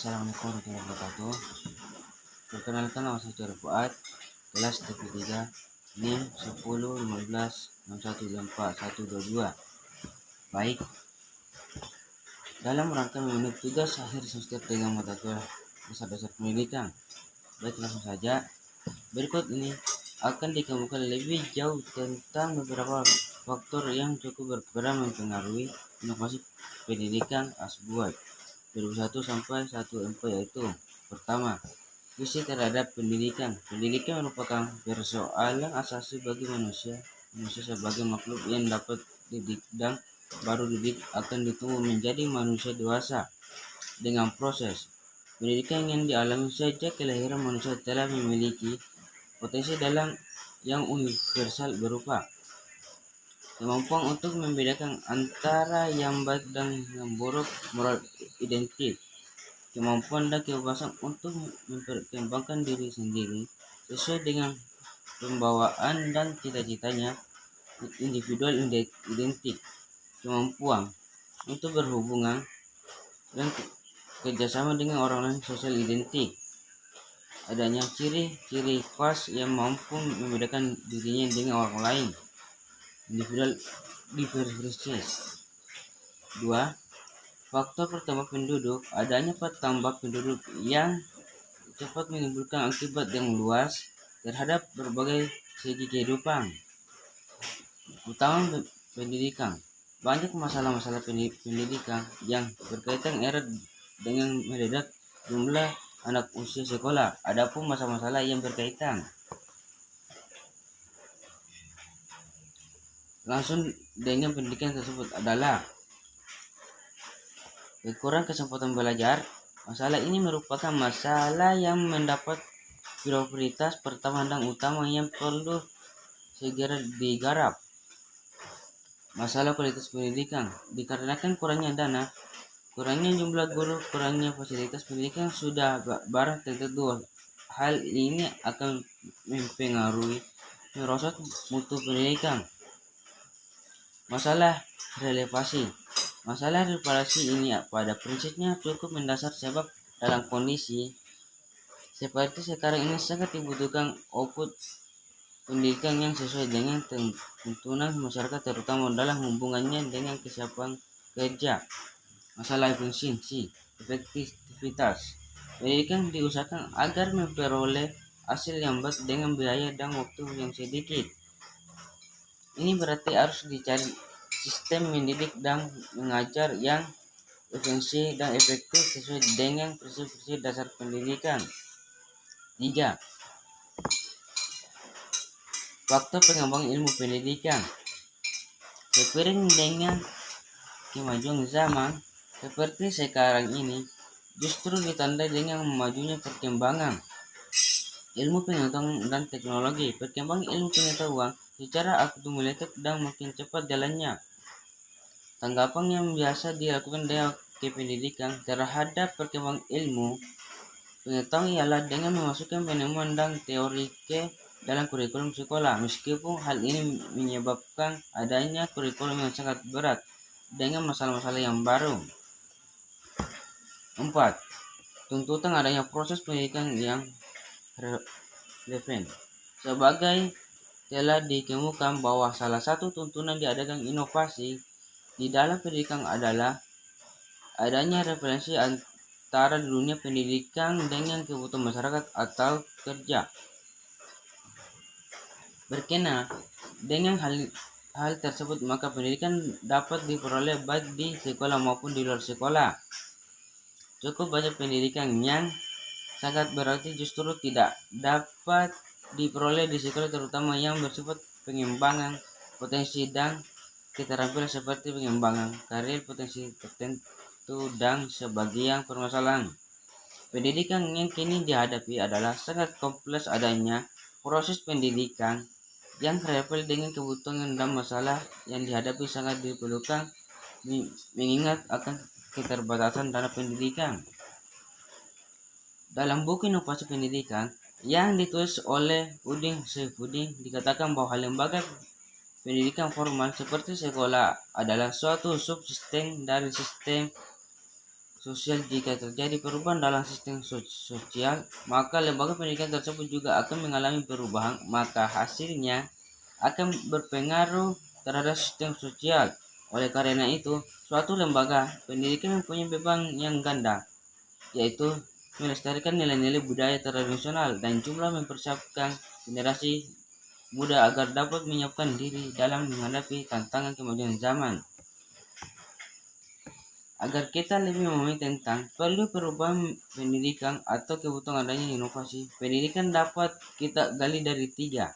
Assalamualaikum warahmatullahi wabarakatuh. Perkenalkan, nama saya Coro Fuad, kelas TP3, NIM 10156124 Baik, dalam rangka memenuhi tugas akhir semester dengan mata kuliah dasar-dasar pendidikan. Baik, langsung saja. Berikut ini akan dikemukakan lebih jauh tentang beberapa faktor yang cukup berperan mempengaruhi inovasi pendidikan ASBUAD 2001 sampai 14, yaitu pertama, visi terhadap pendidikan. Pendidikan merupakan persoalan asasi bagi manusia. Manusia sebagai makhluk yang dapat didik dan baru didik akan ditumbuh menjadi manusia dewasa dengan proses pendidikan yang dialami sejak kelahiran. Manusia telah memiliki potensi dalam yang universal berupa kemampuan untuk membedakan antara yang baik dan yang buruk, moral identik, kemampuan dan kebebasan untuk memperkembangkan diri sendiri sesuai dengan pembawaan dan cita-citanya, individual identik, kemampuan untuk berhubungan dan kerjasama dengan orang lain, social identik, adanya ciri-ciri khas yang mampu membedakan dirinya dengan orang lain, individual differences. 2. Faktor pertambah penduduk. Adanya pertambah penduduk yang cepat menimbulkan akibat yang luas terhadap berbagai segi kehidupan, utama pendidikan. Banyak masalah-masalah pendidikan yang berkaitan erat dengan mendadak jumlah anak usia sekolah. Adapun masalah-masalah yang berkaitan langsung dengan pendidikan tersebut adalah kekurangan kesempatan belajar. Masalah ini merupakan masalah yang mendapat prioritas pertama dan utama yang perlu segera digarap. Masalah kualitas pendidikan. Dikarenakan kurangnya dana, kurangnya jumlah guru, kurangnya fasilitas pendidikan sudah barang tentu hal ini akan mempengaruhi merosot mutu pendidikan. Masalah relevasi. Masalah relevasi ini pada prinsipnya cukup mendasar, sebab dalam kondisi seperti sekarang ini sangat dibutuhkan output pendidikan yang sesuai dengan tuntunan masyarakat, terutama dalam hubungannya dengan kesiapan kerja. Masalah efisiensi, efektivitas. Pendidikan diusahakan agar memperoleh hasil yang baik dengan biaya dan waktu yang sedikit. Ini berarti harus dicari sistem mendidik dan mengajar yang efisien dan efektif sesuai dengan prinsip-prinsip dasar pendidikan. 3. Faktor pengembangan ilmu pendidikan. Seiring dengan kemajuan zaman seperti sekarang ini, justru ditandai dengan majunya perkembangan ilmu pengetahuan dan teknologi. Perkembangan ilmu pengetahuan secara akumulatif dan makin cepat jalannya. Tanggapan yang biasa dilakukan dalam kependidikan terhadap perkembangan ilmu pengetahuan ialah dengan memasukkan penemuan dan teori ke dalam kurikulum sekolah, meskipun hal ini menyebabkan adanya kurikulum yang sangat berat dengan masalah-masalah yang baru. 4. Tuntutan adanya proses pendidikan yang relevan. Sebagai telah dikemukakan bahwa salah satu tuntunan diadakan inovasi di dalam pendidikan adalah adanya referensi antara dunia pendidikan dengan kebutuhan masyarakat atau kerja. Berkenaan dengan hal tersebut, maka pendidikan dapat diperoleh baik di sekolah maupun di luar sekolah. Cukup banyak pendidikan yang sangat berarti justru tidak dapat diperoleh di sekolah, terutama yang bersifat pengembangan potensi dan keterampilan seperti pengembangan karir potensi tertentu dan sebagian permasalahan pendidikan yang kini dihadapi adalah sangat kompleks. Adanya proses pendidikan yang relevan dengan kebutuhan dan masalah yang dihadapi sangat diperlukan mengingat akan keterbatasan dana pendidikan. Dalam buku Inovasi Pendidikan yang ditulis oleh Udin Saifuddin dikatakan bahwa lembaga pendidikan formal seperti sekolah adalah suatu subsistem dari sistem sosial. Jika terjadi perubahan dalam sistem sosial, maka lembaga pendidikan tersebut juga akan mengalami perubahan, maka hasilnya akan berpengaruh terhadap sistem sosial. Oleh karena itu, suatu lembaga pendidikan mempunyai beban yang ganda, yaitu melestarikan nilai-nilai budaya tradisional dan juga mempersiapkan generasi muda agar dapat menyiapkan diri dalam menghadapi tantangan kemajuan zaman. Agar kita lebih memahami tentang perlu perubahan pendidikan atau kebutuhan adanya inovasi, pendidikan dapat kita gali dari 3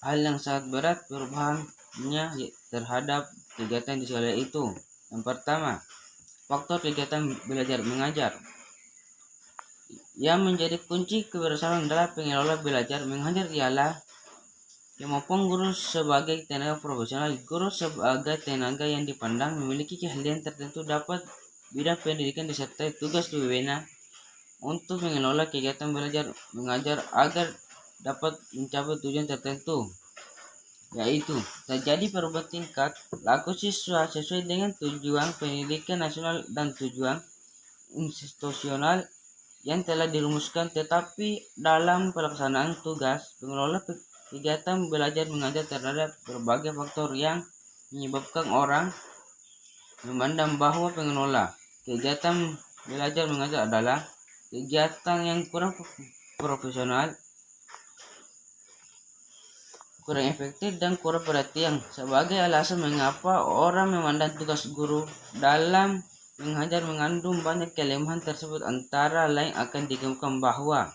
hal yang sangat berat perubahannya terhadap kegiatan di sekolah itu. Yang pertama, faktor kegiatan belajar mengajar. Yang menjadi kunci keberhasilan dalam pengelola belajar mengajar ialah kemampuan guru sebagai tenaga profesional. Guru sebagai tenaga yang dipandang memiliki keahlian tertentu dapat bidang pendidikan disertai tugas wewenang untuk mengelola kegiatan belajar mengajar agar dapat mencapai tujuan tertentu, yaitu terjadi perubahan tingkat laku siswa sesuai dengan tujuan pendidikan nasional dan tujuan institusional yang telah dirumuskan, tetapi dalam pelaksanaan tugas pengelola kegiatan belajar mengajar terhadap berbagai faktor yang menyebabkan orang memandang bahwa pengelola kegiatan belajar mengajar adalah kegiatan yang kurang profesional, kurang efektif, dan kurang perhatian. Sebagai alasan mengapa orang memandang tugas guru dalam mengajar mengandung banyak kelemahan tersebut, antara lain akan dikemukakan bahwa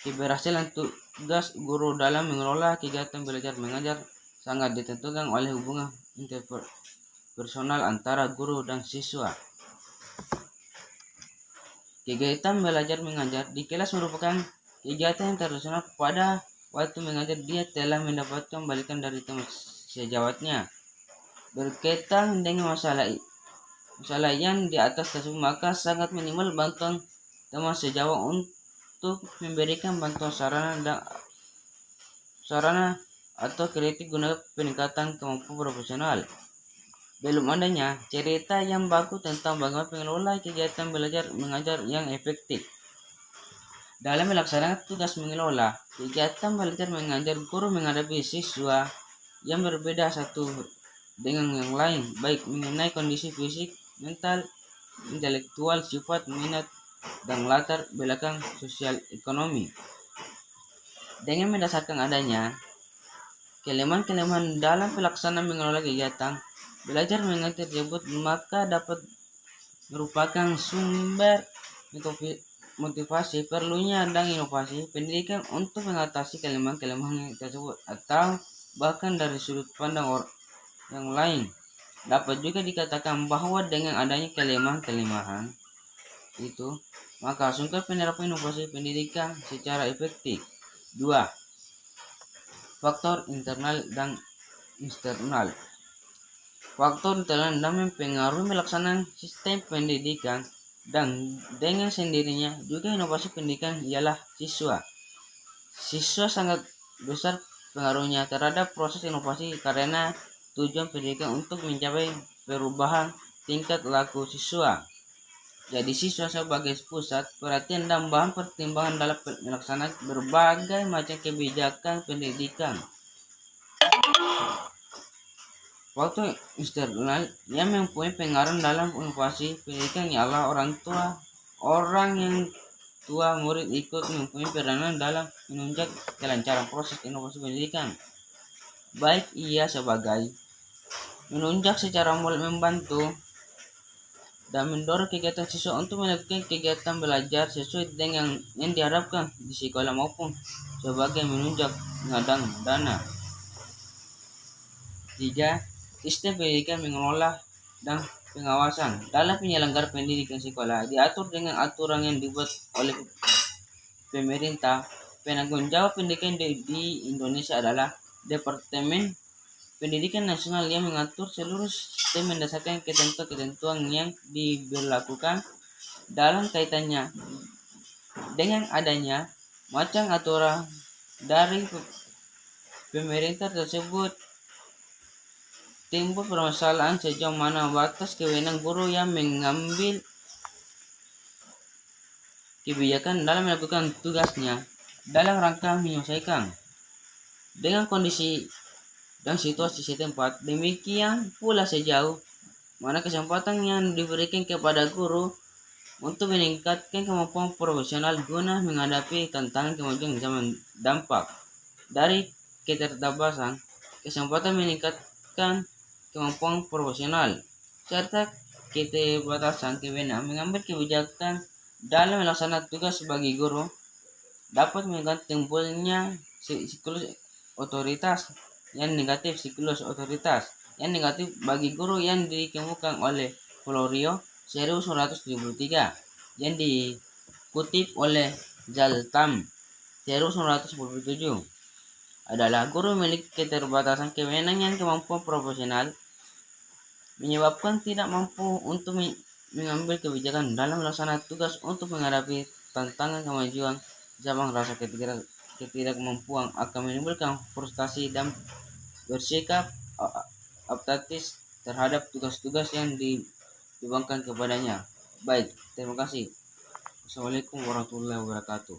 keberhasilan tugas guru dalam mengelola kegiatan belajar mengajar sangat ditentukan oleh hubungan interpersonal antara guru dan siswa. Kegiatan belajar mengajar di kelas merupakan kegiatan yang tradisional. Pada waktu mengajar, dia telah mendapatkan balikan dari teman sejawatnya berkaitan dengan masalah yang di atas tersebut, maka sangat minimal bantuan teman sejawat untuk memberikan bantuan sarana atau kritik guna peningkatan kemampuan profesional. Belum adanya cerita yang baku tentang bagaimana pengelola kegiatan belajar mengajar yang efektif. Dalam melaksanakan tugas mengelola kegiatan belajar mengajar, guru menghadapi siswa yang berbeda satu dengan yang lain, baik mengenai kondisi fisik, mental, intelektual, sifat, minat, dan latar belakang sosial ekonomi. Dengan mendasarkan adanya kelemahan-kelemahan dalam pelaksanaan mengelola kegiatan belajar mengajar tersebut, maka dapat merupakan sumber motivasi perlunya dan inovasi pendidikan untuk mengatasi kelemahan-kelemahan tersebut, atau bahkan dari sudut pandang yang lain. Dapat juga dikatakan bahwa dengan adanya kelemahan-kelemahan itu, maka sungguh penerapan inovasi pendidikan secara efektif. 2. Faktor internal dan eksternal. Faktor internal yang mempengaruhi pelaksanaan sistem pendidikan dan dengan sendirinya juga inovasi pendidikan ialah siswa. Siswa sangat besar pengaruhnya terhadap proses inovasi karena tujuan pendidikan untuk mencapai perubahan tingkat laku siswa. Jadi siswa sebagai pusat perhatian dan bahan pertimbangan dalam melaksanakan berbagai macam kebijakan pendidikan. Faktor eksternal yang mempunyai pengaruh dalam inovasi pendidikan ialah orang tua. Orang yang tua murid ikut mempunyai peranan dalam menunjang kelancaran proses inovasi pendidikan. Baik ia sebagai menunjang secara membantu dan mendorong kegiatan siswa untuk melakukan kegiatan belajar sesuai dengan yang diharapkan di sekolah, maupun sebagai menunjang pengadaan dana. 3. Sistem pendidikan mengelola dan pengawasan. Dalam penyelenggaraan pendidikan sekolah diatur dengan aturan yang dibuat oleh pemerintah. Penanggung jawab pendidikan di Indonesia adalah Departemen Pendidikan Nasional yang mengatur seluruh sistem berdasarkan ketentuan-ketentuan yang diberlakukan dalam kaitannya. Dengan adanya macam aturan dari pemerintah tersebut, timbul permasalahan sejauh mana batas kewenangan guru yang mengambil kebijakan dalam melakukan tugasnya dalam rangka menyelesaikan dengan kondisi dan situasi setempat. Demikian pula sejauh mana kesempatan yang diberikan kepada guru untuk meningkatkan kemampuan profesional guna menghadapi tantangan kemajuan zaman. Dampak dari keterbatasan kesempatan meningkatkan kemampuan profesional serta keterbatasan kewenangan mengambil kebijakan dalam melaksanakan tugas sebagai guru dapat menyebabkan timbulnya siklus otoritas yang negatif. Siklus otoritas yang negatif bagi guru yang dikemukakan oleh Florio 1973 yang dikutip oleh Zaltam 1947 adalah guru memiliki keterbatasan kewenangan kemampuan profesional menyebabkan tidak mampu untuk mengambil kebijakan dalam melaksanakan tugas untuk menghadapi tantangan kemajuan zaman. Rasa ketidakmampuan akan menimbulkan frustasi dan bersikap apatis terhadap tugas-tugas yang dibebankan kepadanya. Baik, terima kasih. Assalamualaikum warahmatullahi wabarakatuh.